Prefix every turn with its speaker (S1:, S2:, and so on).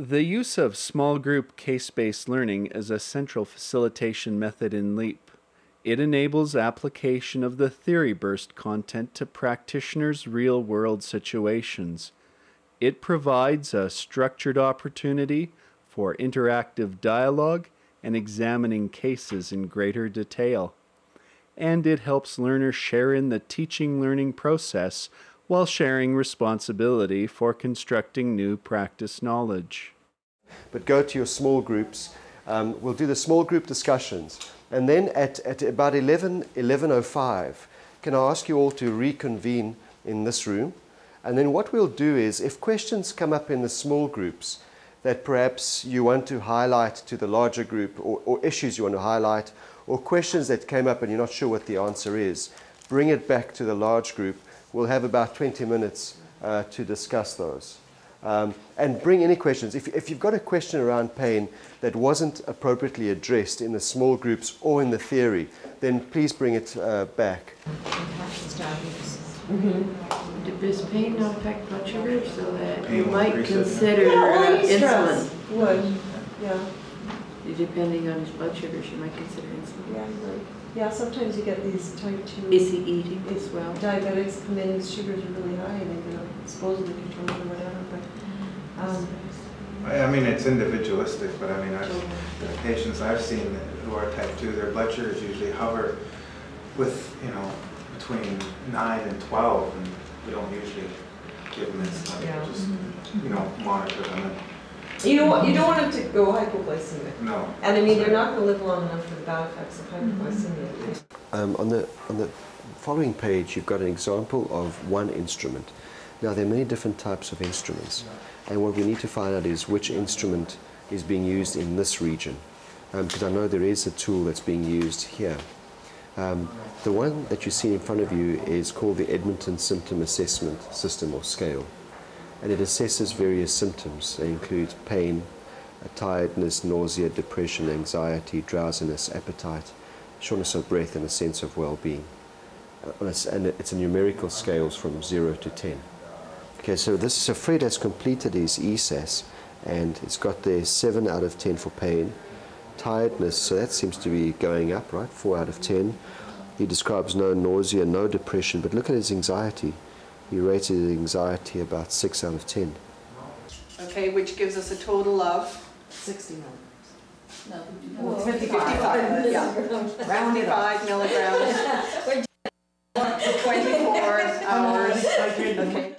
S1: The use of small group case-based learning is a central facilitation method in LEAP. It enables application of the theory burst content to practitioners' real-world situations. It provides a structured opportunity for interactive dialogue and examining cases in greater detail. And it helps learners share in the teaching-learning process while sharing responsibility for constructing new practice knowledge.
S2: But go to your small groups. We'll do the small group discussions. And then at about 11:05, can I ask you all to reconvene in this room? And then what we'll do is, if questions come up in the small groups that perhaps you want to highlight to the larger group, or issues you want to highlight, or questions that came up and you're not sure what the answer is, bring it back to the large group. We'll have about 20 minutes to discuss those. And bring any questions. If you've got a question around pain that wasn't appropriately addressed in the small groups or in the theory, then please bring it back.
S3: Does pain not affect blood sugar, so that you might consider insulin?
S4: Would, yeah.
S3: Depending on his blood sugar, she might consider insulin.
S4: Yeah, right. Yeah, sometimes you get these type 2
S3: Is he eating as well?
S4: diabetics come in, his sugars are really high, and they're supposedly controlled or whatever. But
S5: I mean, it's individualistic, but I mean, the patients I've seen who are type 2, their blood sugars usually hover with, between 9 and 12, and we don't usually give them insulin.
S4: Yeah.
S5: Just, monitor them.
S4: you don't want them to go hypoglycemic.
S5: No.
S4: And I mean, they're not going to live long enough for the bad effects of hypoglycemia.
S2: On the following page, you've got an example of one instrument. Now, there are many different types of instruments, and what we need to find out is which instrument is being used in this region, because I know there is a tool that's being used here. The one that you see in front of you is called the Edmonton Symptom Assessment System or Scale, and it assesses various symptoms. They include pain, tiredness, nausea, depression, anxiety, drowsiness, appetite, shortness of breath, and a sense of well-being. And it's a numerical scales from 0 to 10. Okay, so Fred has completed his ESAS, and it's got there 7 out of 10 for pain. Tiredness, so that seems to be going up, right? 4 out of 10. He describes no nausea, no depression, but look at his anxiety. He rated his anxiety about 6 out of 10.
S6: Okay, which gives us a total of
S4: 60 milligrams.
S6: no, 55. Yeah, round 55 milligrams. 24 hours. Okay.